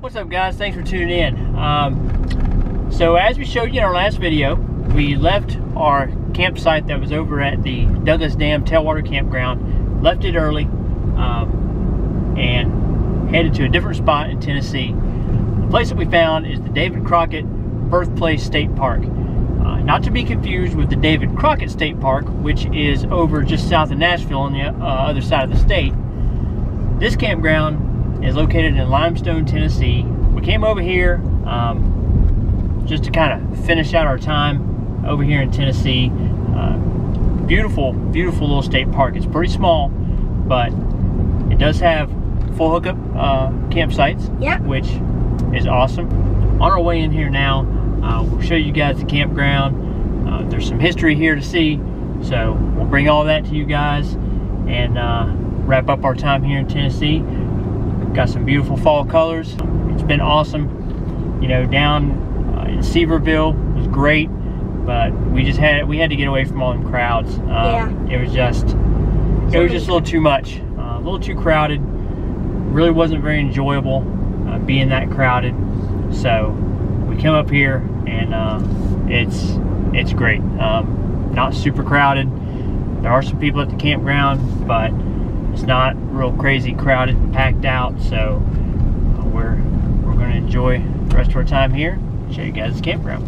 What's up, guys? Thanks for tuning in. So as we showed you in our last video, we left our campsite that was over at the Douglas Dam Tailwater Campground, left it early, and headed to a different spot in Tennessee. The place that we found is the David Crockett Birthplace State Park. Not to be confused with the David Crockett State Park, which is over just south of Nashville on the other side of the state. This campground is located in Limestone, Tennessee. We came over here just to kind of finish out our time over here in Tennessee. Beautiful, beautiful little state park. It's pretty small, but it does have full hookup campsites, yep, which is awesome. On our way in here now, we'll show you guys the campground. There's some history here to see, so we'll bring all that to you guys and wrap up our time here in Tennessee. Got some beautiful fall colors. It's been awesome. You know, down in Seaverville was great, but we had to get away from all them crowds. It was just a little too much, a little too crowded. Really wasn't very enjoyable being that crowded. So we come up here and it's great. Not super crowded. There are some people at the campground, but it's not real crazy crowded and packed out. So we're going to enjoy the rest of our time here and show you guys the campground.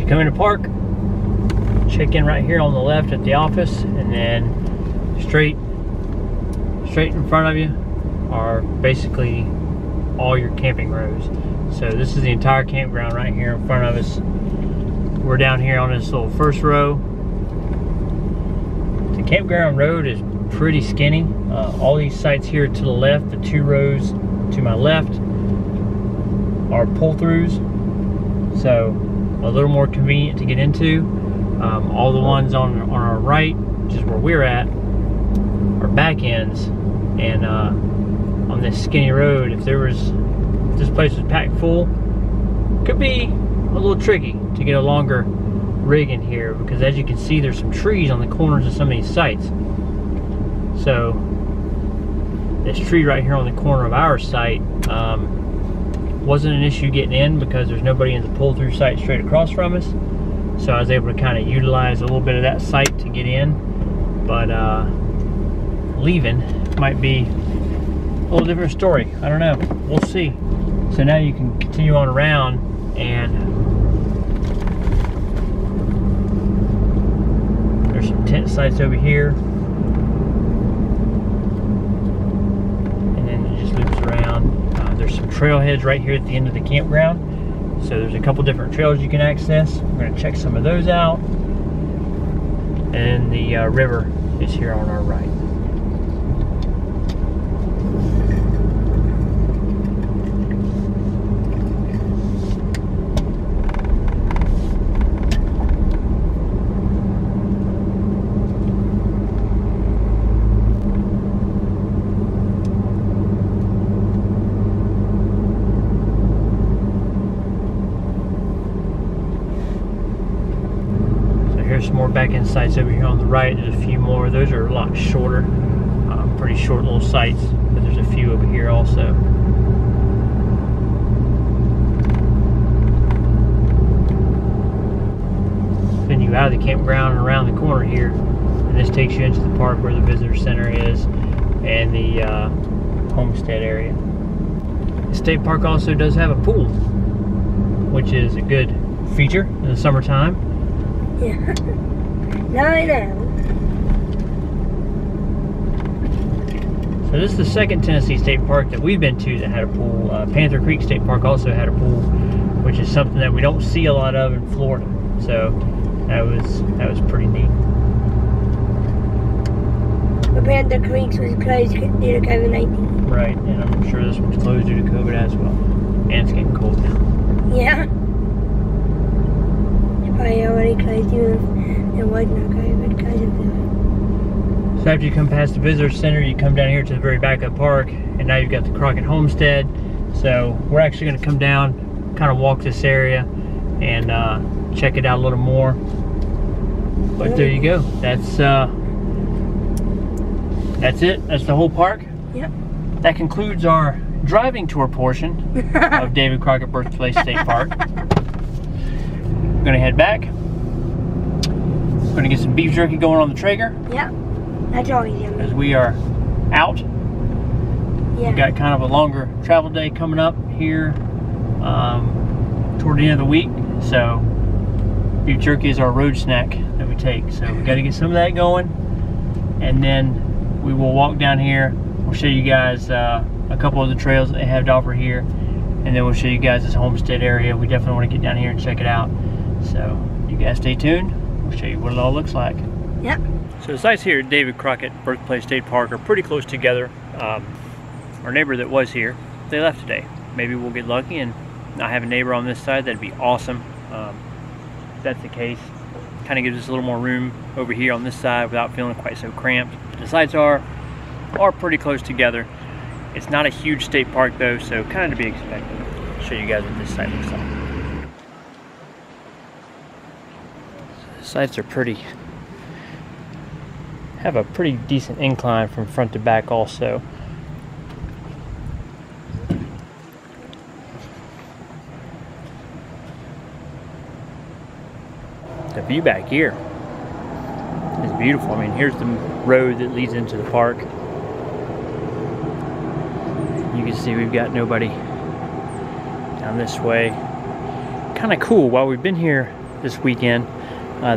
Come into park, check in right here on the left at the office, and then straight in front of you are basically all your camping rows. So this is the entire campground right here in front of us. We're down here on this little first row. The campground road is pretty skinny. All these sites here to the left, the two rows to my left, are pull-throughs. So a little more convenient to get into. All the ones on our right, which is where we're at, are back ends. And on this skinny road, if this place was packed full, could be a little tricky to get a longer rig in here, because as you can see, there's some trees on the corners of some of these sites. So this tree right here on the corner of our site wasn't an issue getting in, because there's nobody in the pull-through site straight across from us. So I was able to kind of utilize a little bit of that site to get in. But leaving might be a little different story. I don't know. We'll see. So now you can continue on around, and there's some tent sites over here. And then it just loops around. There's some trailheads right here at the end of the campground. So there's a couple different trails you can access. We're going to check some of those out. And the river is here on our right. Some more back end sites over here on the right. There's a few more. Those are a lot shorter, pretty short little sites, but there's a few over here also. Then you out of the campground and around the corner here, and this takes you into the park where the visitor center is and the Homestead area. The state park also does have a pool, which is a good feature in the summertime. Yeah. No, I know. So this is the second Tennessee state park that we've been to that had a pool. Panther Creek State Park also had a pool. which is something that we don't see a lot of in Florida. So that was pretty neat. But the creeks was closed due to COVID-19. Right, and I'm sure this one's closed due to COVID as well. And it's getting cold now. Yeah. It's probably already closed even if it wasn't a COVID because of that. So after you come past the visitor center, you come down here to the very back of the park, and now you've got the Crockett Homestead. So we're actually going to come down, kind of walk this area, and check it out a little more. But there you go. That's it. That's the whole park. Yep. That concludes our driving tour portion of David Crockett Birthplace State Park. We're gonna head back. We're gonna get some beef jerky going on the Traeger. Yep. That's always yummy. As we are out. Yeah. We've got kind of a longer travel day coming up here toward the end of the week. So beef jerky is our road snack that we take. So we got to get some of that going, and then we will walk down here. We'll show you guys a couple of the trails that they have to offer here, and then we'll show you guys this homestead area. We definitely want to get down here and check it out. So you guys stay tuned. We'll show you what it all looks like. Yep. So the sites here at David Crockett Birthplace State Park are pretty close together. Our neighbor that was here, they left today. Maybe we'll get lucky and not have a neighbor on this side. That'd be awesome. If that's the case, kind of gives us a little more room over here on this side without feeling quite so cramped. The sites are pretty close together. It's not a huge state park though, so kind of to be expected. I'll show you guys what this site looks like. The sites are have a pretty decent incline from front to back also. The view back here is beautiful. I mean, here's the road that leads into the park. You can see we've got nobody down this way. Kind of cool. While we've been here this weekend,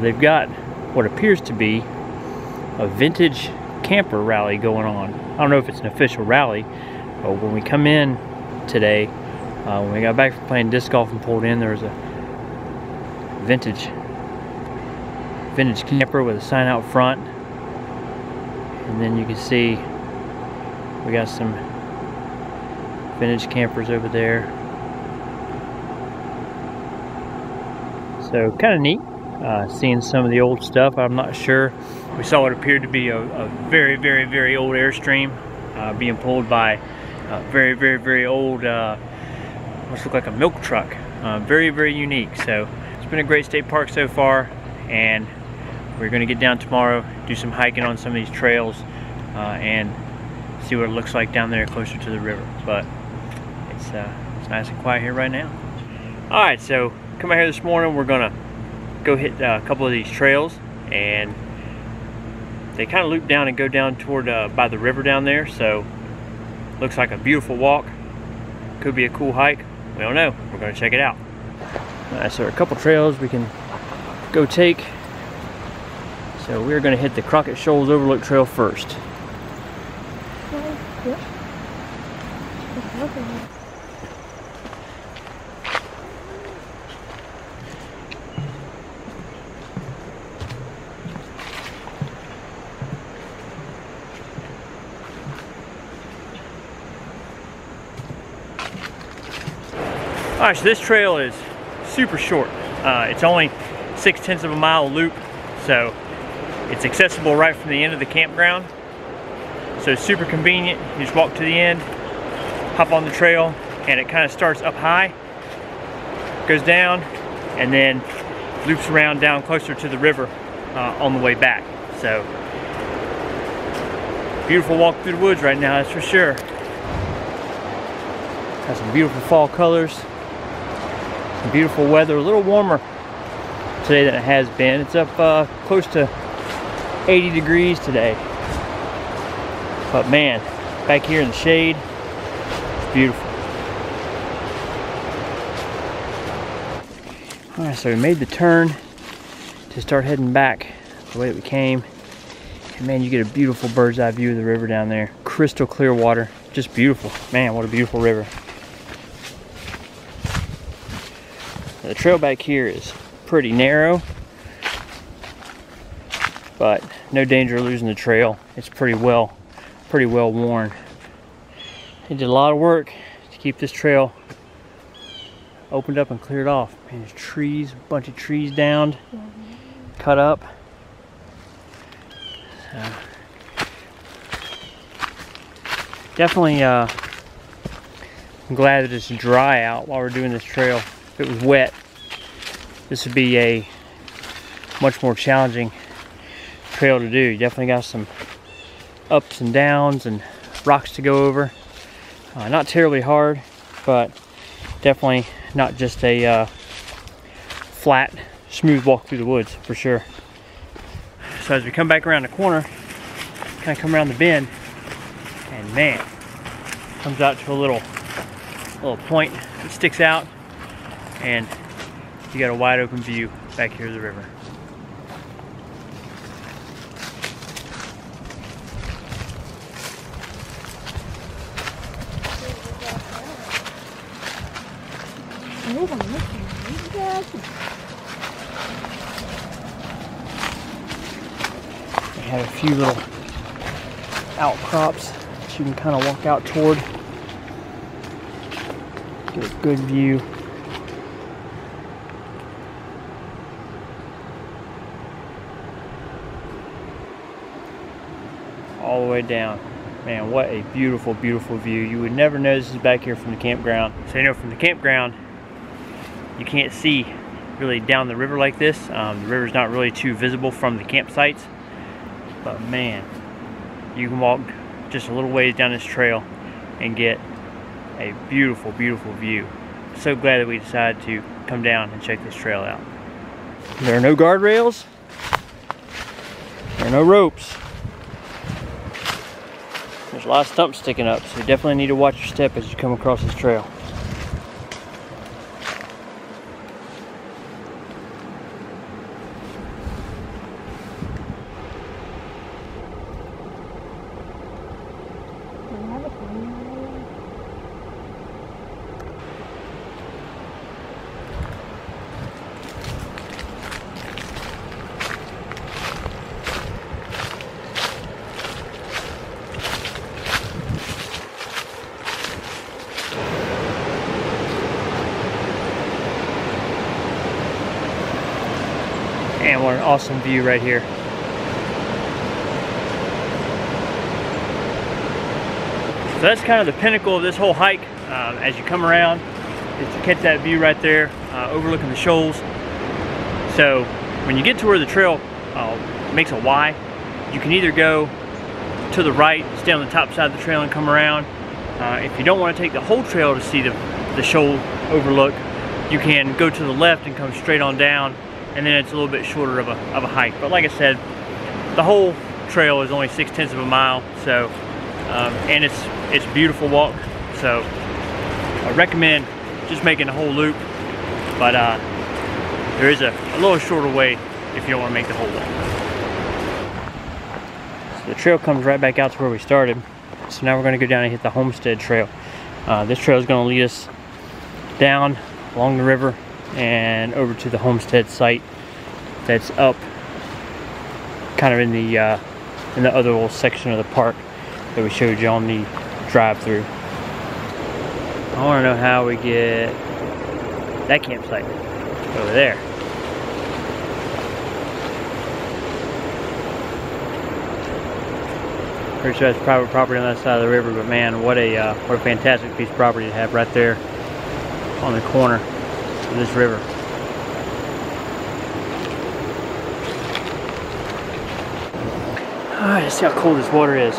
they've got what appears to be a vintage camper rally going on. I don't know if it's an official rally, but when we come in today, when we got back from playing disc golf and pulled in, there was a vintage camper with a sign out front, and then you can see we got some vintage campers over there. So kind of neat seeing some of the old stuff. I'm not sure. We saw what appeared to be a very, very, very old Airstream being pulled by a very, very, very old what looked like a milk truck. Very, very unique. So it's been a great state park so far, and we're going to get down tomorrow, do some hiking on some of these trails, and see what it looks like down there closer to the river. But it's nice and quiet here right now. Alright, so come out here this morning. We're going to go hit a couple of these trails, and they kind of loop down and go down toward by the river down there. So looks like a beautiful walk. Could be a cool hike. We don't know. We're going to check it out. Alright, so there are a couple trails we can go take. So we're going to hit the Crockett Shoals Overlook Trail first. Alright, so this trail is super short. It's only 0.6 of a mile loop, so it's accessible right from the end of the campground. So it's super convenient. You just walk to the end, hop on the trail, and it kind of starts up high, goes down, and then loops around down closer to the river on the way back. So beautiful walk through the woods right now, that's for sure. Got some beautiful fall colors. Some beautiful weather, a little warmer today than it has been. It's up close to 80 degrees today. But man, back here in the shade, it's beautiful. Alright, so we made the turn to start heading back the way that we came. And man, you get a beautiful bird's eye view of the river down there. Crystal clear water, just beautiful. Man, what a beautiful river. The trail back here is pretty narrow, but no danger of losing the trail. It's pretty well worn. They did a lot of work to keep this trail opened up and cleared off. And there's trees, a bunch of trees downed, cut up. So, definitely, I'm glad that it's dry out while we're doing this trail. If it was wet, this would be a much more challenging trail to do. You definitely got some ups and downs and rocks to go over. Not terribly hard, but definitely not just a flat, smooth walk through the woods for sure. So as we come back around the corner, kind of come around the bend, and man, comes out to a little point that sticks out, and you got a wide open view back here of the river. They have a few little outcrops that you can kind of walk out toward. Get a good view. All the way down. Man, what a beautiful, beautiful view. You would never know this is back here from the campground. So you know, from the campground, you can't see really down the river like this. The river's not really too visible from the campsites. But man, you can walk just a little ways down this trail and get a beautiful, beautiful view. So glad that we decided to come down and check this trail out. There are no guardrails. There are no ropes. There's a lot of stumps sticking up, so you definitely need to watch your step as you come across this trail. And what an awesome view right here. So that's kind of the pinnacle of this whole hike. As you come around, is to catch that view right there, overlooking the shoals. So when you get to where the trail makes a Y, you can either go to the right, stay on the top side of the trail and come around. If you don't want to take the whole trail to see the shoal overlook, you can go to the left and come straight on down, and then it's a little bit shorter of a hike. But like I said, the whole trail is only 6/10 of a mile, so and it's a beautiful walk. So I recommend just making the whole loop, but there is a little shorter way if you don't want to make the whole walk. So the trail comes right back out to where we started. So now we're going to go down and hit the Homestead trail. This trail is going to lead us down along the river and over to the Homestead site that's up kind of in the other little section of the park that we showed you on the drive-through. I want to know how we get that campsite over there. Pretty sure that's private property on that side of the river, but man, what a fantastic piece of property to have right there on the corner of this river. Alright, let's see how cold this water is.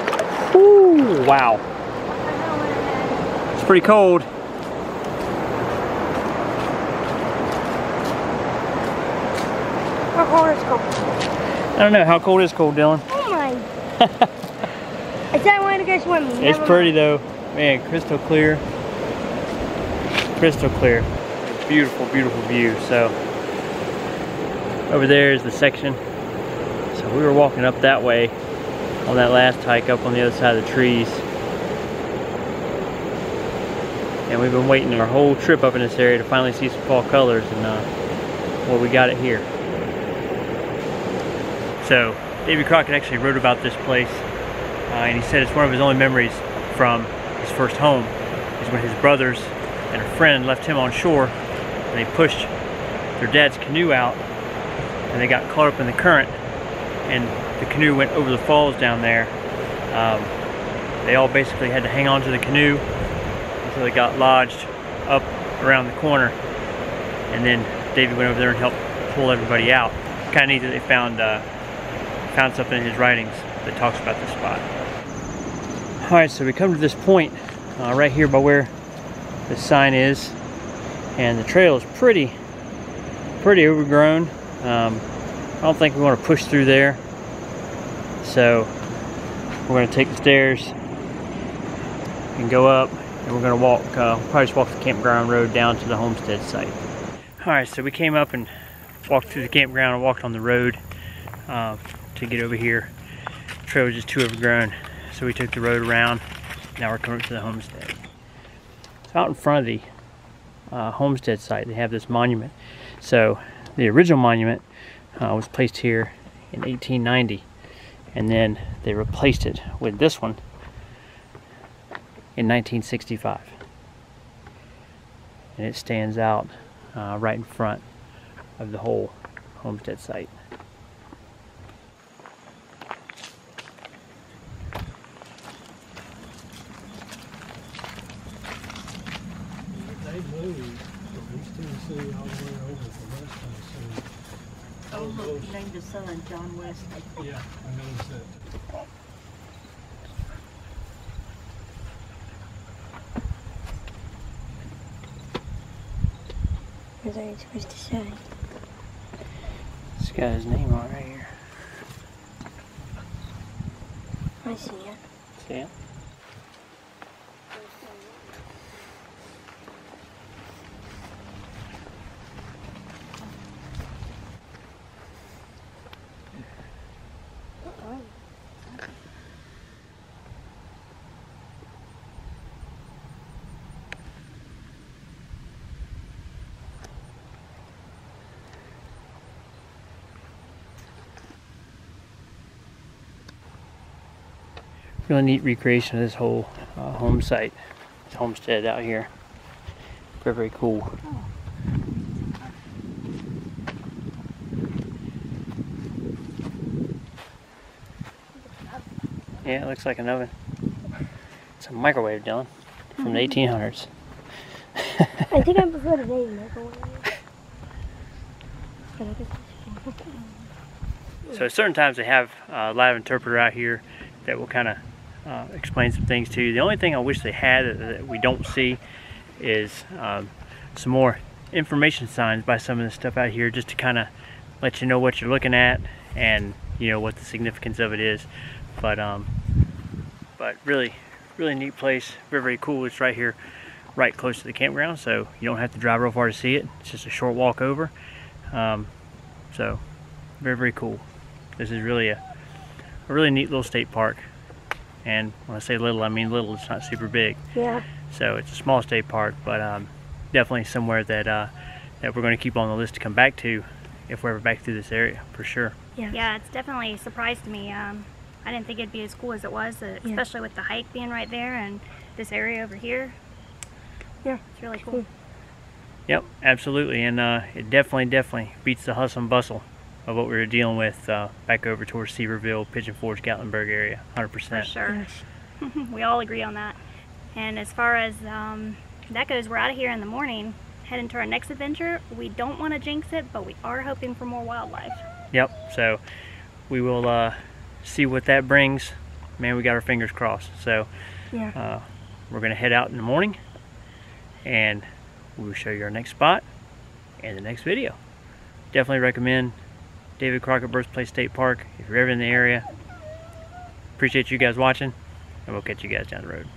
Ooh, wow. It's pretty cold. How cold is cold? I don't know, how cold is cold, Dylan? Oh my. I said I wanted to go swimming. It's pretty though. Man, crystal clear. Crystal clear. Beautiful, beautiful view. So over there is the section. So we were walking up that way on that last hike up on the other side of the trees. and we've been waiting our whole trip up in this area to finally see some fall colors, and well, we got it here. So David Crockett actually wrote about this place, and he said it's one of his only memories from his first home is when his brothers and a friend left him on shore, and they pushed their dad's canoe out, and they got caught up in the current, and the canoe went over the falls down there. They all basically had to hang on to the canoe until they got lodged up around the corner, and then David went over there and helped pull everybody out. Kind of neat that they found something in his writings that talks about this spot. Alright, so we come to this point right here by where the sign is, and the trail is pretty overgrown. I don't think we want to push through there, so we're going to take the stairs and go up, and we're going to walk, probably just walk the campground road down to the homestead site. Alright, so we came up and walked through the campground and walked on the road to get over here. The trail was just too overgrown, so we took the road around. Now we're coming to the homestead. So out in front of the homestead site, they have this monument. So the original monument was placed here in 1890, and then they replaced it with this one in 1965. And it stands out right in front of the whole homestead site. They moved from East Tennessee all the way over to West Tennessee. Oh, look, he named his son John West. Yeah, I noticed that. What are you supposed to say? It's got his name on right here. I see it. See it? Really neat recreation of this whole home site, this homestead out here. Very, very cool. Yeah, it looks like an oven. It's a microwave, Dylan, from the 1800s. I think I prefer the Davy microwave. So at certain times they have a live interpreter out here that will kind of explain some things to you. The only thing I wish they had that we don't see is some more information signs by some of the stuff out here, just to kind of let you know what you're looking at and you know what the significance of it is. But really neat place, very, very cool. It's right here, right close to the campground, so you don't have to drive real far to see it. It's just a short walk over. So very, very cool. This is really a really neat little state park, and when I say little, I mean little. It's not super big. Yeah. So it's a small state park, but definitely somewhere that that we're going to keep on the list to come back to if we're ever back through this area, for sure. Yeah, it's definitely surprised me. I didn't think it'd be as cool as it was, especially with the hike being right there and this area over here. Yeah, it's really cool. Yep, absolutely, and it definitely beats the hustle and bustle of what we were dealing with back over towards Seaverville, Pigeon Forge, Gatlinburg area, 100%. For sure. Yes. We all agree on that. And as far as that goes, we're out of here in the morning, heading to our next adventure. We don't want to jinx it, but we are hoping for more wildlife. Yep, so we will see what that brings. Man, we got our fingers crossed. So Yeah. we're going to head out in the morning, and we'll show you our next spot in the next video. Definitely recommend David Crockett Birthplace State Park if you're ever in the area. Appreciate you guys watching, and we'll catch you guys down the road.